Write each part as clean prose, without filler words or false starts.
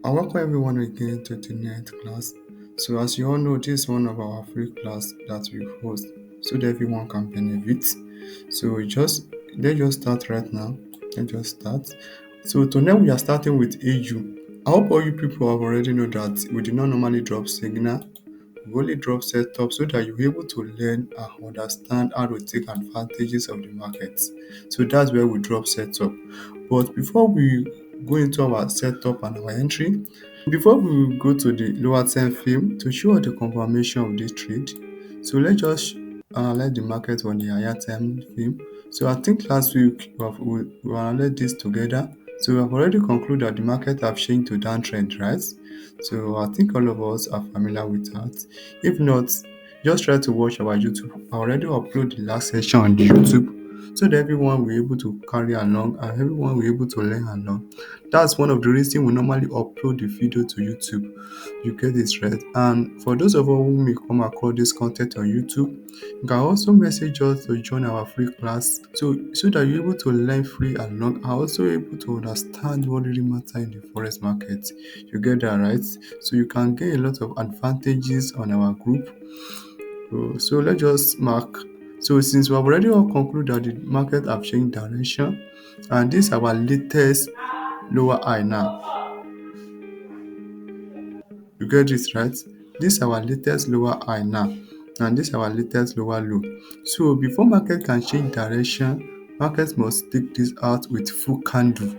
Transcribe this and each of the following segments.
I welcome everyone again to the ninth class. So, as you all know, this is one of our free class that we host so that everyone can benefit. So, let's just start right now. Let's just start. So, tonight we are starting with AU. I hope all you people have already know that we do not normally drop signal. We only drop setup so that you're able to learn and understand how to take advantages of the market. So that's where we drop setup. But before we go into our setup and our entry, before we go to the lower term film to show the confirmation of this trade, so let's just analyze the market on the higher term film. So I think last week we analyzed this together. So we have already concluded that the market have changed to downtrend, right? So I think all of us are familiar with that. If not, just try to watch our YouTube. I already upload the last session on the YouTube so that everyone will be able to carry along and everyone will be able to learn along. That's one of the reasons we normally upload the video to YouTube. You get this right. And for those of us who may come across this content on YouTube, you can also message us to join our free class so that you're able to learn free and long and also able to understand what really matters in the forex market. You get that right? So you can get a lot of advantages on our group. So let's just mark. So since we have already all concluded that the market have changed direction, and this is our latest lower high now. You get this right? This is our latest lower high now, and this is our latest lower low. So before market can change direction, market must take this out with full candle.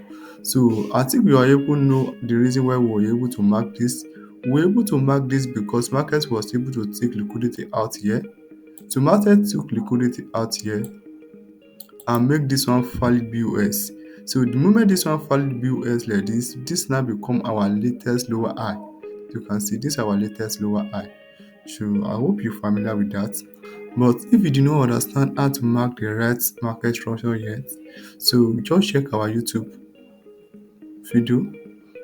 So I think we are able to know the reason why we were able to mark this. We were able to mark this because market was able to take liquidity out here. So market took liquidity out here and make this one valid BOS. So the moment this one valid BOS like this now become our latest lower high. You can see this is our latest lower high. So I hope you're familiar with that. But if you do not understand how to mark the right market structure yet, so just check our YouTube video.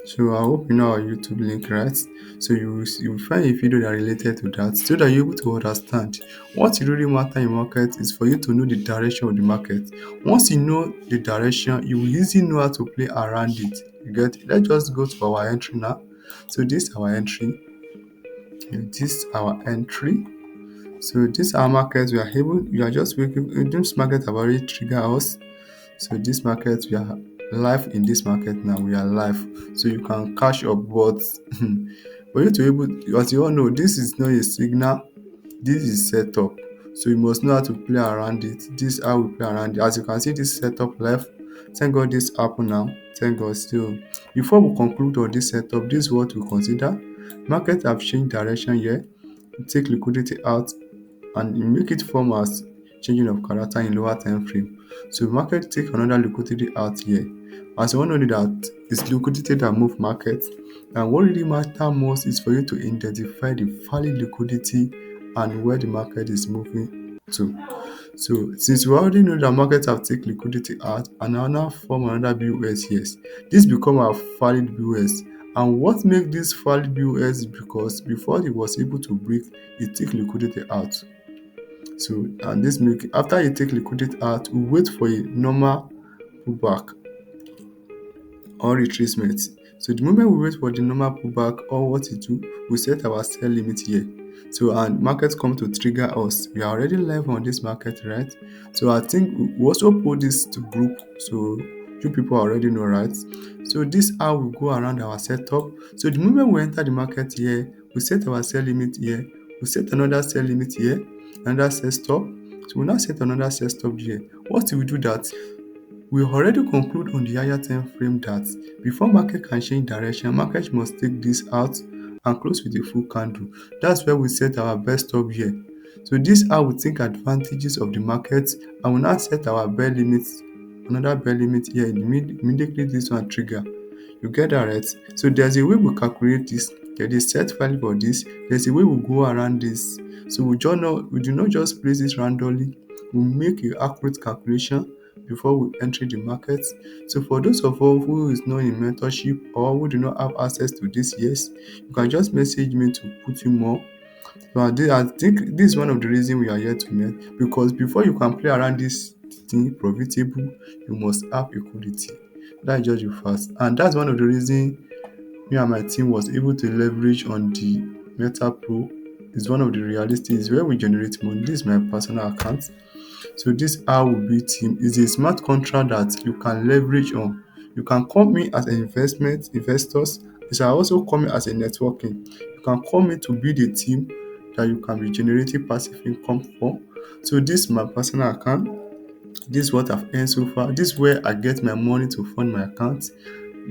So I hope you know our YouTube link, right? So you will find a video that related to that so that you're able to understand what really matter in market is for you to know the direction of the market. Once you know the direction, you will easily know how to play around it. You get it? Let's just go to our entry now. So this is our entry. Okay, this is our entry. So this our market we are just working this market have already triggered us. So this market we are live in this market now. We are live. So you can cash your bots. For you to able as you all know, this is not a signal, this is setup. So you must know how to play around it. This is how we play around it. As you can see, this setup left. Thank God this happen now. Thank God still. Before we conclude on this setup, this is what we consider. Market have changed direction here. Take liquidity out and make it form as changing of character in lower time frame. So market take another liquidity out here. As you all know that it's liquidity that move market, and what really matter most is for you to identify the valid liquidity and where the market is moving to. So since we already know that markets have take liquidity out and now form another BOS, yes, this become our valid BOS. And what make this valid BOS is because before it was able to break, it take liquidity out. So and this make after you take liquidity out, we wait for a normal pullback or retracement. So the moment we wait for the normal pullback or what it do, we set our sell limit here. So and market come to trigger us. We are already live on this market, right? So I think we also put this to group. So you people already know, right? So this how we go around our setup. So the moment we enter the market here, we set our sell limit here. We set another sell limit here, another sell stop. So we now set another sell stop here. What do we do that? We already conclude on the higher time frame that before market can change direction, market must take this out and close with a full candle. That's where we set our best stop here. So this how we take advantages of the market and we now set our bell limit, another bell limit here immediately this one trigger. You get that right? So there's a way we calculate this. There is set value for this. There's a way we go around this. So we do not just place this randomly. We make an accurate calculation before we enter the market. So for those of us who is not in mentorship or who do not have access to this, yes, you can just message me to put you more. So I think this is one of the reasons we are here tonight because before you can play around this thing profitable, you must have liquidity. That's just the first, and that's one of the reasons me and my team was able to leverage on the Meta Pro is one of the realistic is where we generate money. This is my personal account. So this how we build team is a smart contract that you can leverage on. You can call me as an investors. You can also call me as a networking. You can call me to build a team that you can be generating passive income for. So this is my personal account. This is what I've earned so far. This is where I get my money to fund my account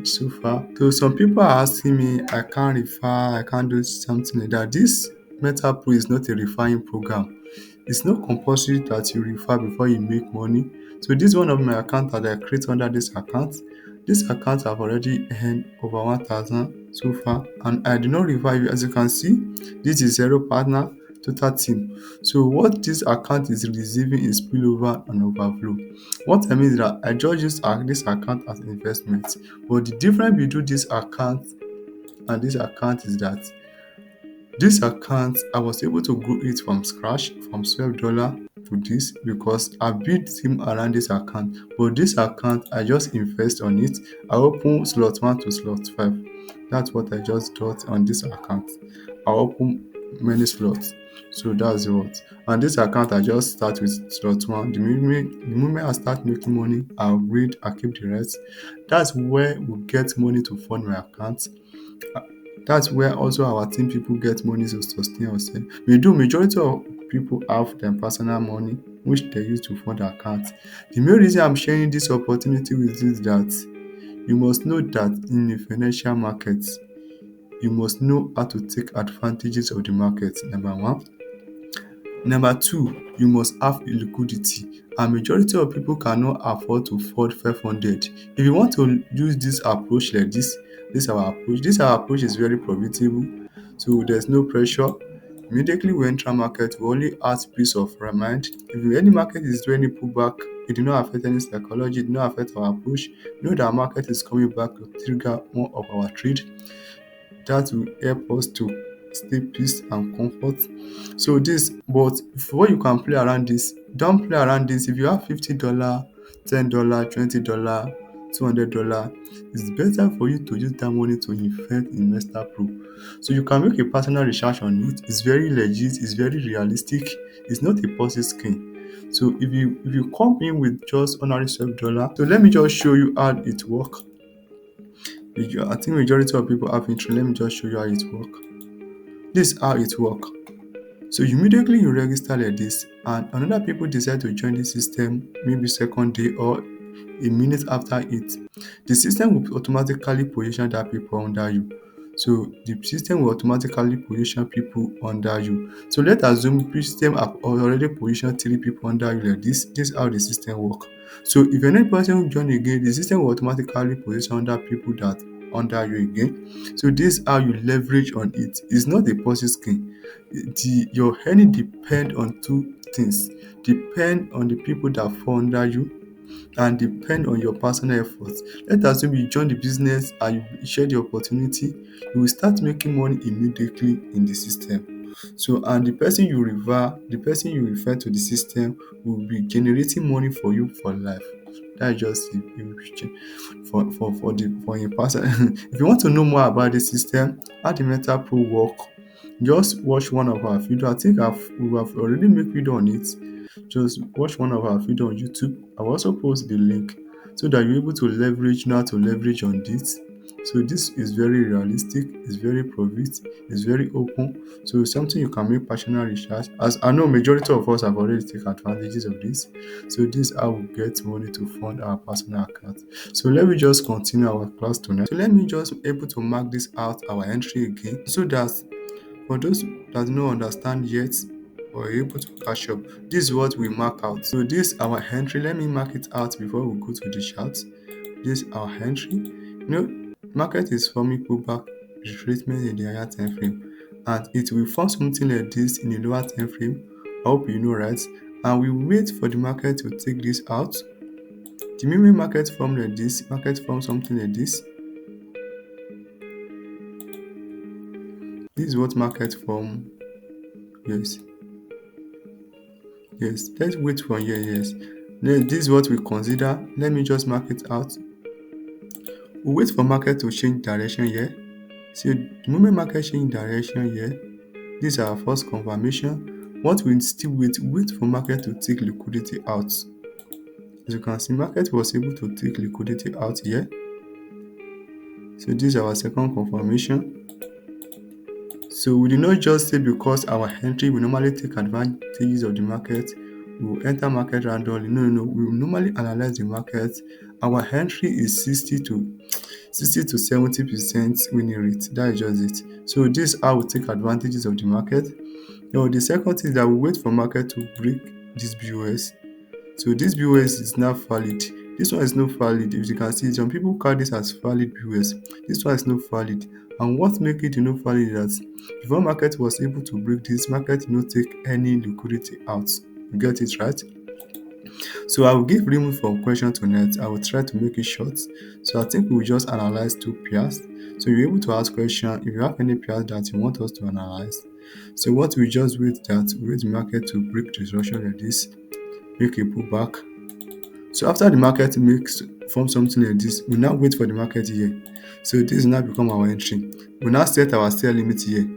so far. So some people are asking me, I can't refer, I can't do something like that. This Meta Pro is not a referring program. It's not compulsory that you refer before you make money. So this is one of my accounts that I create under this account. This account have already earned over 1,000 so far, and I do not refer you. As you can see, this is zero partner total team. So what this account is receiving is spillover and overflow. What I mean is that I just use this account as investment. But the difference between this account and this account is that this account, I was able to grow it from scratch, from $12 to this because I built team around this account. But this account, I just invest on it. I open slot 1 to slot 5. That's what I just got on this account. I open many slots. So that's what. And this account, I just start with slot 1. The moment I start making money, I'll read, I keep the rest. That's where we get money to fund my account. That's where also our team people get money to sustain ourselves. Majority of people have their personal money which they use to fund their account. The main reason I'm sharing this opportunity with you is that you must know that in the financial market, you must know how to take advantages of the market, number one. Number two, you must have a liquidity, and majority of people cannot afford to fund 500. If you want to use this approach like this our approach is very profitable, so there's no pressure. Immediately we enter market, we only ask peace of mind. If any market is doing a pullback, it did not affect any psychology, it did not affect our approach. We know that market is coming back to trigger more of our trade. That will help us to stay peace and comfort. So this, but before you can play around this, don't play around this. If you have $50, $10, $20, $200, it's better for you to use that money to invest in Meta Pro. So you can make a personal research on it. It's very legit, it's very realistic, it's not a Ponzi scheme. So if you come in with just ordinary $12, so let me just show you how it works. I think majority of people have interest. Let me just show you how it works. This is how it works. So immediately you register like this, and another people decide to join the system maybe second day or a minute after it. The system will automatically position that people under you. So the system will automatically position people under you. So let's assume the system have already positioned 3 people under you like this. This is how the system works. So if any person join again, the system will automatically position other people that under you again. So this is how you leverage on it. It's not a Ponzi scheme. Your earning depend on two things. Depend on the people that fall under you and depend on your personal efforts. Let's assume you join the business and you share the opportunity, you will start making money immediately in the system. So and the person you refer to the system will be generating money for you for life. That's just for a person. If you want to know more about the system, how the Meta Pro work, just watch one of our video. I think we have already made video on it. Just watch one of our video on YouTube. I will also post the link so that you're able to know how to leverage on this. So this is very realistic, it's very profit, it's very open. So it's something you can make personal research. As I know majority of us have already taken advantages of this. So this is how we get money to fund our personal account. So let me just continue our class tonight. So let me just able to mark this out our entry again so that for those that don't understand yet or are able to catch up, this is what we mark out. So this is our entry. Let me mark it out before we go to the chart. This is our entry. Market is forming pullback retracement in the higher time frame, and it will form something like this in the lower time frame. I hope you know, right? And we wait for the market to take this out. The moment market form like this, market form something like this. This is what market form. Yes. Yes, let's wait for here. Yes, this is what we consider. Let me just mark it out. We wait for market to change direction here. So the moment market change direction here, this is our first confirmation. What we still wait for market to take liquidity out. As you can see, market was able to take liquidity out here. So this is our second confirmation. So we did not just say because our entry we normally take advantages of the market, we will enter market randomly. No. We will normally analyze the market. Our entry is 60 to 70% winning rate. That is just it. So this is how we take advantages of the market. Now the second thing is that we wait for market to break this BOS. So this BOS is not valid. This one is not valid. If you can see, some people call this as valid BOS. This one is not valid. And what make it not valid is that before market was able to break this, market did not take any liquidity out. You get it right? So I will give remove from question to net. I will try to make it short. So I think we will just analyze two pairs. So you're able to ask question if you have any pairs that you want us to analyze. So what we just wait that we wait the market to break disruption like this, make a pullback. So after the market makes form something like this, we now wait for the market here. So this now become our entry. We now set our sell limit here.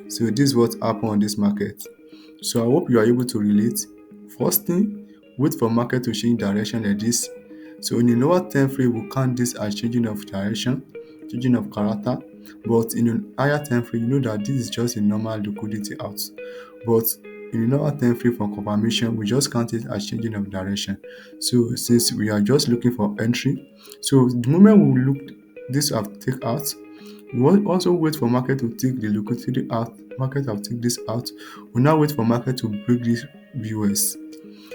So this is what happened on this market. So I hope you are able to relate. First thing, wait for market to change direction like this. So in a lower time frame, we count this as changing of direction, changing of character. But in a higher time frame, you know that this is just a normal liquidity out. But in a lower time frame for confirmation, we just count it as changing of direction. So since we are just looking for entry, so the moment we look this have take out, we will also wait for market to take the liquidity out. Market have take this out. We now wait for market to break this BOS.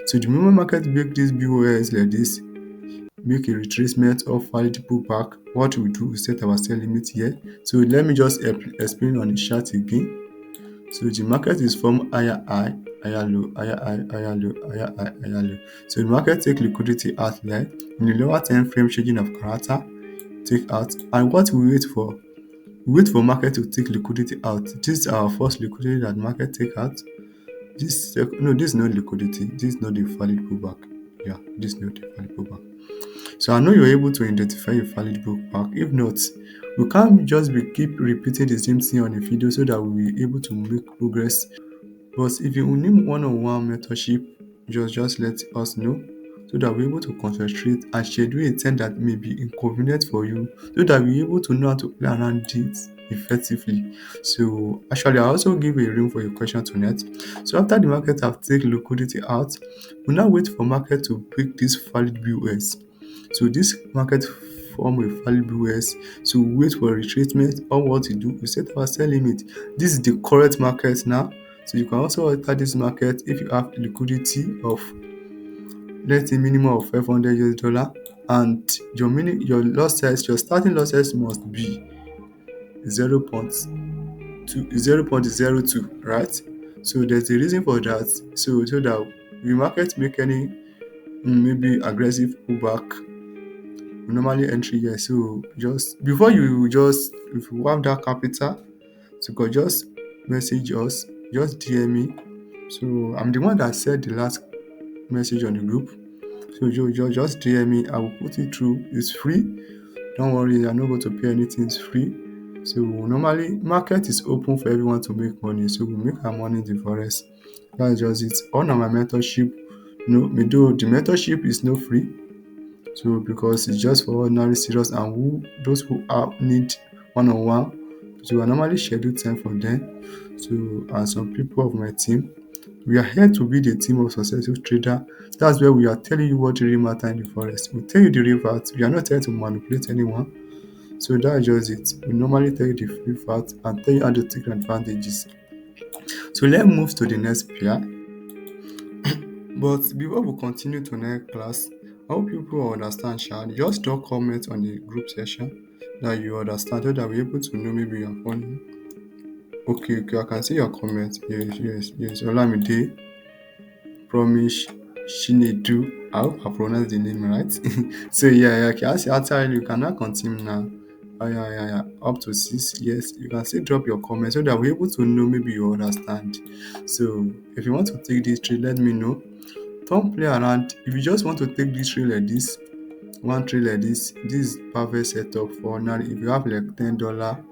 So the moment market break this BOS like this, make a retracement of valid pullback. What we do is set our sell limit here. So let me just explain on the chart again. So the market is from higher high, higher low, higher high, higher low, higher high, higher low. So the market take liquidity out there. In the lower time frame, changing of character, take out. And what we wait for? We wait for market to take liquidity out. This is our first liquidity that market take out. This is not liquidity. This is not the valid pullback. Yeah, this is not the valid pullback. So I know you're able to identify a valid pullback. If not, we can't just keep repeating the same thing on a video so that we'll be able to make progress. But if you need one-on-one mentorship, just let us know so that we're able to concentrate and schedule a time that may be inconvenient for you so that we're able to know how to play around it effectively. So actually I also give a room for your question tonight. So after the market have taken liquidity out, we now wait for market to break this valid BOS. So this market form a valid BOS. So we wait for retracement. Or what to do, we set our sell limit. This is the correct market now. So you can also enter this market if you have liquidity of, let's say, minimum of $500 and your loss size, your starting loss size must be 0.02, right? So there's a reason for that. So that the market make any maybe aggressive pullback, we normally entry here. So just before if you have that capital, so you could just message us, just DM me. So I'm the one that said the last message on the group. So you just DM me. I will put it through. It's free. Don't worry, you're not going to pay anything. It's free. So normally market is open for everyone to make money. So we make our money in the Forex. That's just it. On my mentorship, though the mentorship is not free. So because it's just for ordinary serious and those who need one-on-one. So I normally schedule time for them. So and some people of my team, we are here to be the team of successful trader. That's where we are telling you what really matters in the Forex. We tell you the real facts. We are not here to manipulate anyone. So that's just it. We normally tell you the real facts and tell you how to take advantages. So let's move to the next pair. But before we continue to next class, I hope people understand, Shad. Just drop comments on the group session that you understand so that we're able to know maybe you're following. Okay, I can see your comment. Yes. Olamide, Promise, Shinedu. I hope I pronounced the name right. So okay. As you actually you cannot continue now. Yeah. Up to 6. Yes, you can still drop your comment so that we're able to know maybe you understand. So if you want to take this trade, let me know. Don't play around. If you just want to take this trade like this, one trade like this is perfect setup for ordinary. If you have like $10,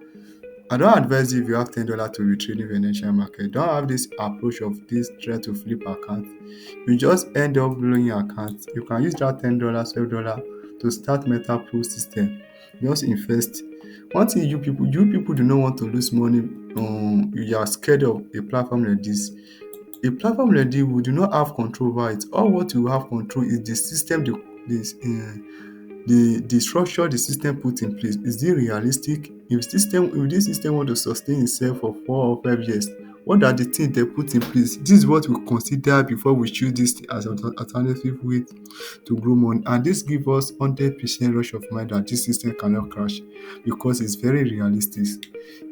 I don't advise you if you have $10 to be trading financial market. Don't have this approach of this try to flip account. You just end up blowing your account. You can use that $10, $12 to start meta pool system. Just invest. One thing you people do not want to lose money. You are scared of a platform like this. A platform like this, we do not have control over it. All what you have control is the system, the structure the system put in place. Is it realistic? If this system want to sustain itself for 4 or 5 years, what are the things they put in place? This is what we consider before we choose this as an alternative way to grow money, and this give us 100% rush of mind that this system cannot crash because it's very realistic.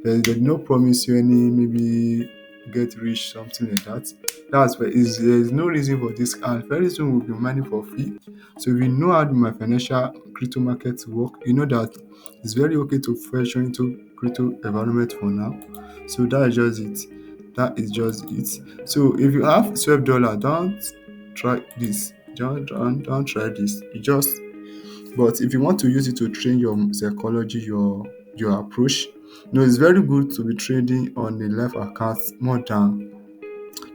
They no promise you any maybe get rich something like that. That's where there's no reason for this, and very soon we'll be mining for free. So if you know how my financial crypto markets work, you know that it's very okay to venture into crypto environment for now. So that is just it. That is just it. So if you have $12, don't try this. Don't try this. You just but if you want to use it to train your psychology, your approach, it's very good to be trading on the live accounts more than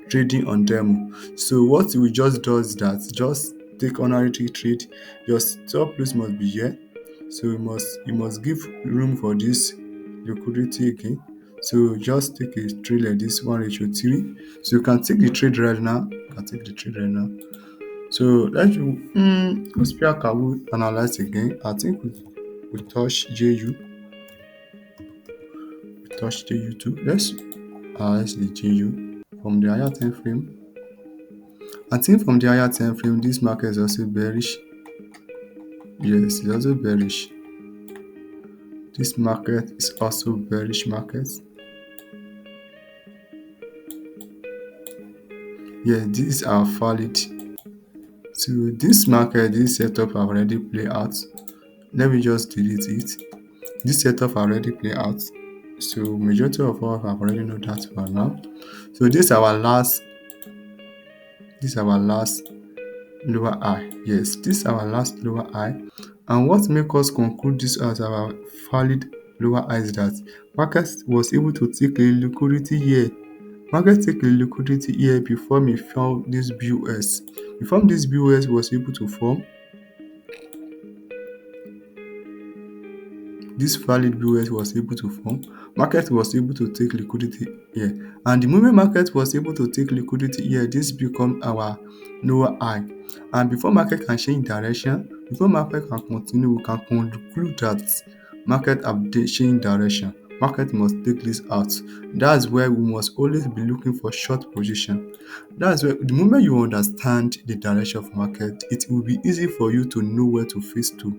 trading on demo. So what we just do is that just take ordinary trade. Your stop loss must be here. So you must give room for this liquidity again. So just take a trade like this 1:3. So you can take the trade right now. You can take the trade right now. So let's can we analyze again. I think we touch JU. We touch JU too. Let's analyze the JU from the higher time frame. I think from the higher time frame, this market is also bearish. Yes, it's also bearish. This market is also bearish market. Yeah, these are valid. So this market, this setup have already played out. Let me just delete it. This setup already played out. So majority of us have already know that for now. So this is our last lower high. Yes, this is our last lower high. And what make us conclude this as our valid lower high is that market was able to take a liquidity here. Market take a liquidity here before we found this BOS. Before this BOS was able to form, this valid BOS was able to form, market was able to take liquidity here. And the moment market was able to take liquidity here, this become our lower high. And before market can change direction, before market can continue, we can conclude that market have changed direction. Market must take this out. That's where we must always be looking for short position. That's where the moment you understand the direction of market, it will be easy for you to know where to face to.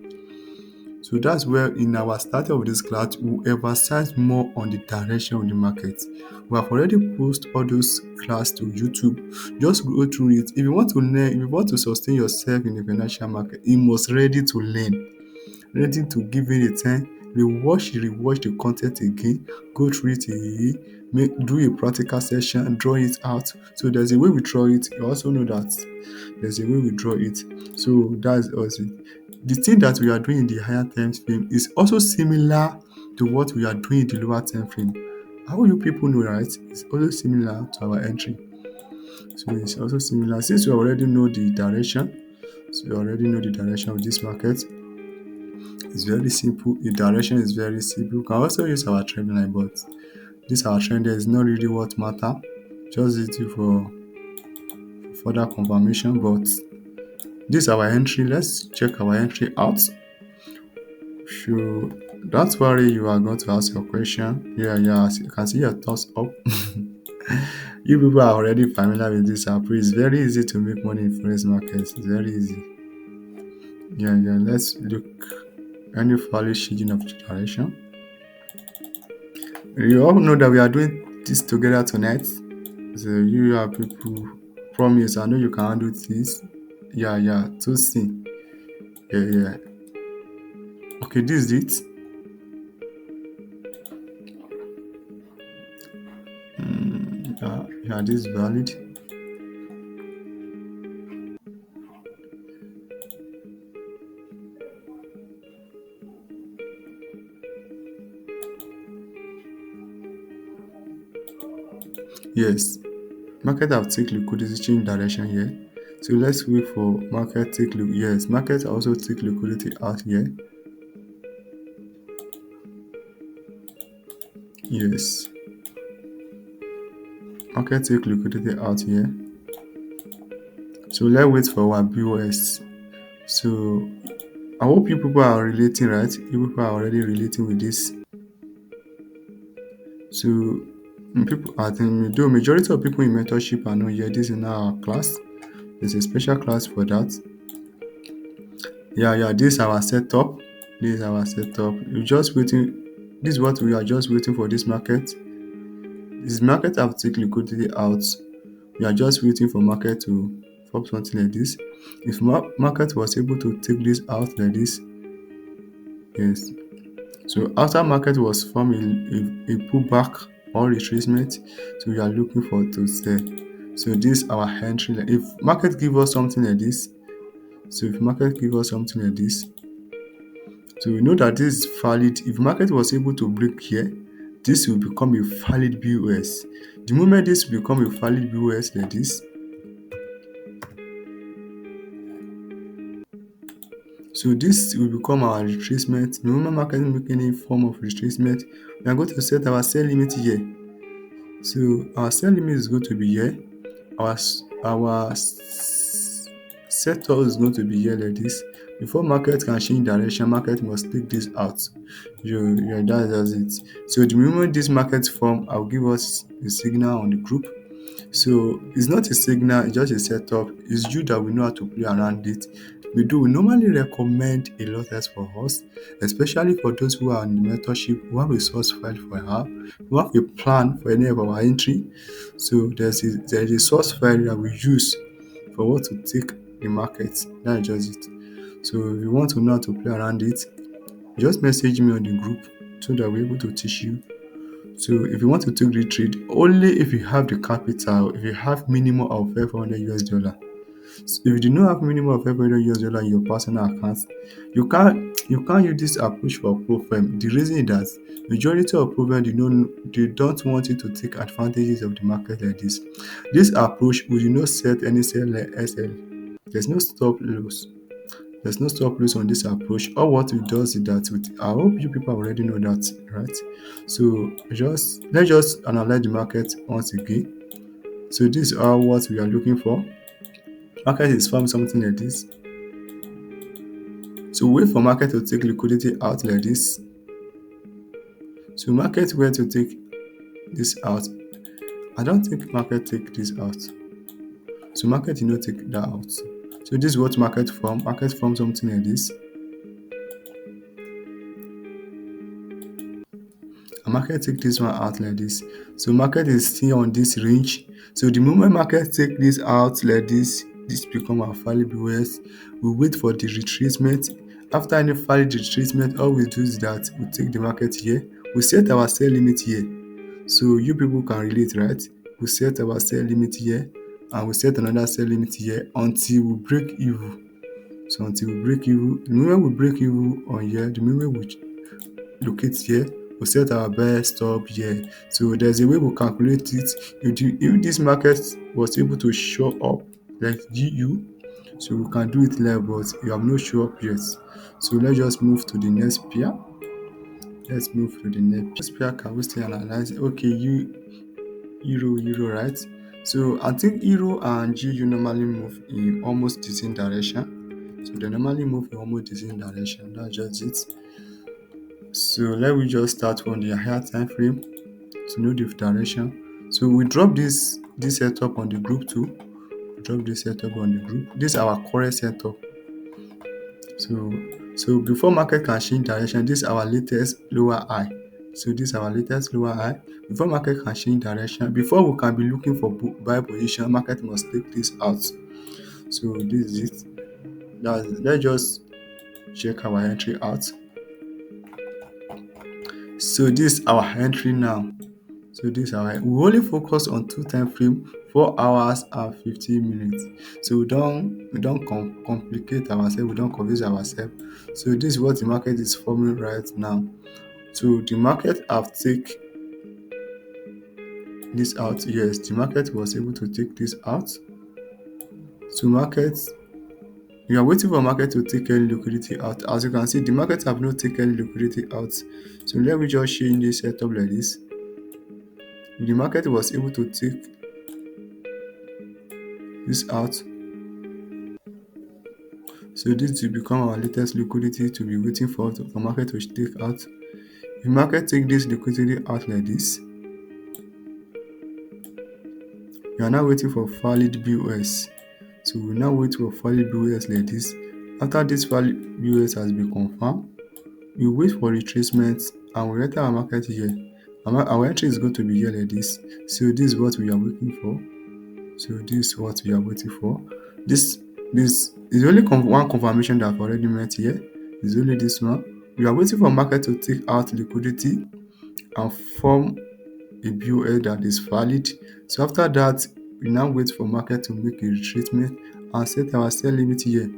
So that's where in our start of this class, we emphasize more on the direction of the market. We have already posted all those class to YouTube. Just go through it. If you want to learn, if you want to sustain yourself in the financial market, you must ready to learn, ready to give it a time. Rewatch the content again, go through it again, do a practical session, draw it out. So there's a way we draw it. You also know that there's a way we draw it. So that's also the thing that we are doing in the higher time frame is also similar to what we are doing in the lower time frame. How you people know, right? It's also similar to our entry. So it's also similar since you already know the direction. So you already know the direction of this market. It's very simple. The direction is very simple. You can also use our trend line, but this our trend is not really what matter. Just it for further confirmation. But this our entry. Let's check our entry out. Sure. Don't worry, you are going to ask your question. Yeah. You can see your thumbs up. You people are already familiar with this app. It's very easy to make money in forex markets. It's very easy. Yeah. Let's look any value shading of direction. You all know that we are doing this together tonight. So you are people promise. I know you can handle this. Yeah. To see. Yeah. Okay, this is it. Yeah, this is valid. Yes, market have take liquidity change direction here. So let's wait for market take yes, market also take liquidity out here. Yes, market take liquidity out here. So let's wait for our BOS. So I hope you people are relating, right? You people are already relating with this. So people, I think though majority of people in mentorship are not here. This is now our class. There's a special class for that. Yeah, this is our setup. This is our setup. We're just waiting. This is what we are just waiting for this market. This market have take liquidity out. We are just waiting for market to form something like this. If market was able to take this out like this, yes. So after market was formed a pullback or retracement, so we are looking for to sell. So this our entry. If market give us something like this, so if market give us something like this, so we know that this is valid. If market was able to break here, this will become a valid BOS. The moment this will become a valid BOS like this, so this will become our retracement. The moment market make any form of retracement, we are going to set our sell limit here. So our sell limit is going to be here. Our setup is going to be here like this. Before market can change direction, market must take this out. That's it. So the moment this market form, I'll give us a signal on the group. So it's not a signal, it's just a setup. It's you that we know how to play around it. We normally recommend a lot else for us, especially for those who are in the mentorship, who have a source file for help, who have a plan for any of our entry. So there is a source file that we use for what to take the market. That's just it. So if you want to know how to play around it, just message me on the group so that we're able to teach you. So if you want to take the trade, only if you have the capital, if you have minimum of 500 US dollar. So if you do not have minimum of 500 US dollar in your personal account, you can't use this approach for profile. The reason is that majority of profile they don't want you to take advantages of the market like this. This approach will not set any sell like SL. There's no stop loss. There's no stop loss on this approach. All what it does is that I hope you people already know that, right? So let's just analyze the market once again. So this is all what we are looking for. Market is forming something like this. So wait for market to take liquidity out like this. So market were to take this out. I don't think market take this out. So market did not take that out. So this is what market form. Market form something like this. And market take this one out like this. So market is still on this range. So the moment market take this out like this become our valid BOS. We wait for the retracement. After any valid retracement, all we do is that we take the market here. We set our sell limit here. So you people can relate, right? We set our sell limit here and we set another sell limit here until we break even. So until we break even, the moment we break even on here, the moment we locate here, we set our buy stop here. So there's a way we calculate it. If this market was able to show up like GU, so we can do it live, but you have not show up yet. So let's just move to the next pair. Let's move to the next pair. Can we still analyze? Okay, euro, right? So I think euro and GU normally move in almost the same direction. So they normally move in almost the same direction. That's just it. So let me just start on the higher time frame to know the direction. So we drop this setup on the group too. Drop this setup on the group. This is our current setup. So before market can change direction, this is our latest lower high. So this is our latest lower high. Before market can change direction, before we can be looking for buy position, market must take this out. So this is it. Let's just check our entry out. So this is our entry now. So this is our, we only focus on two time frame, 4 hours and 15 minutes. So we don't complicate ourselves, we don't confuse ourselves. So this is what the market is forming right now. So the market have take this out. Yes, the market was able to take this out. So market, we are waiting for market to take any liquidity out. As you can see, the market have not taken any liquidity out. So let me just show you this setup like this. The market was able to take this out. So this will become our latest liquidity to be waiting for market to take out. If market take this liquidity out like this, we are now waiting for valid BOS. So we now wait for valid BOS like this. After this valid BOS has been confirmed, we wait for retracement and we enter our market here. Our entry is going to be here like this. So this is what we are waiting for. So this is what we are waiting for. This is only one confirmation that I've already met here. It's only this one. We are waiting for market to take out liquidity and form a BOL that is valid. So after that, we now wait for market to make a retracement and set our sell limit here.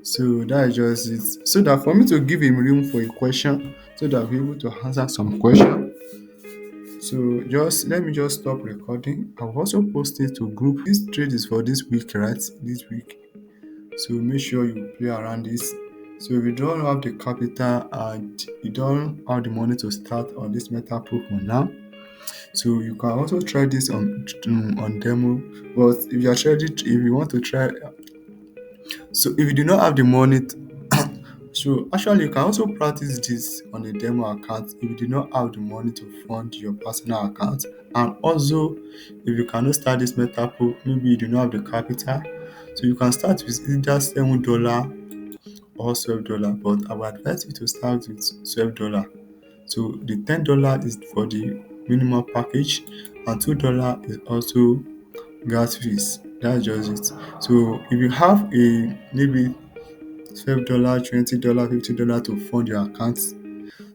So that is just it. So that for me to give him room for a question, so that I'll be able to answer some question. So just let me just stop recording. I've also posted to group. This trade is for this week, right? This week. So make sure you play around this. So if you don't have the capital and you don't have the money to start on this meta proof for now, so you can also try this on demo. But if you want to try, so if you do not have the money, so actually you can also practice this on a demo account if you do not have the money to fund your personal account. And also, if you cannot start this meta proof, maybe you do not have the capital, so you can start with either $7 or $12. But I would advise you to start with $12. So the $10 is for the minimum package, and $2 is also gas fees. That's just it. So if you have a maybe $12, $20, $50 to fund your account,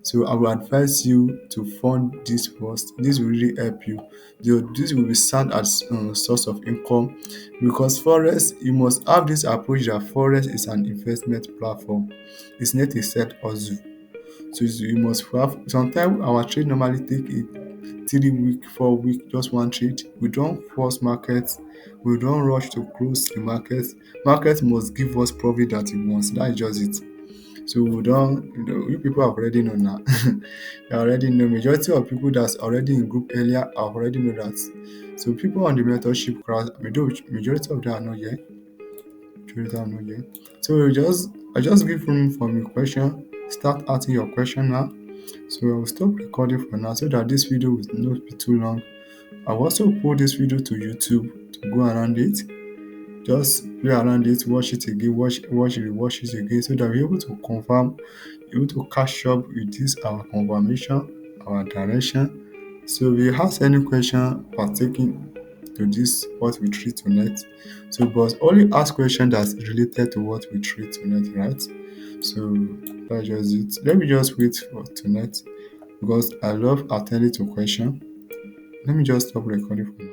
so I will advise you to fund this first. This will really help you. This will be sound as source of income, because Forex, you must have this approach that Forex is an investment platform. It's not a set hustle. So you must have. Sometimes our trade normally take a 3 week, 4 week, just one trade. We don't force markets. We don't rush to close the market. Market must give us profit that it wants. That is just it. So we don't, you people have already know now. You already know. Majority of people that's already in group earlier have already know that. So people on the mentorship class, majority of them are not here. Majority are not here. So I just give room for your question. Start asking your question now. So I will stop recording for now so that this video will not be too long. I've also put this video to YouTube to go around it. Just play around it, watch it again, watch it again, so that we're able to confirm, able to catch up with this our confirmation, our direction. So if you have any question pertaining to this what we treat tonight, so but only ask question that's related to what we treat tonight, right? So that's just it. Let me just wait for tonight because I love attending to question. Let me just stop recording for now.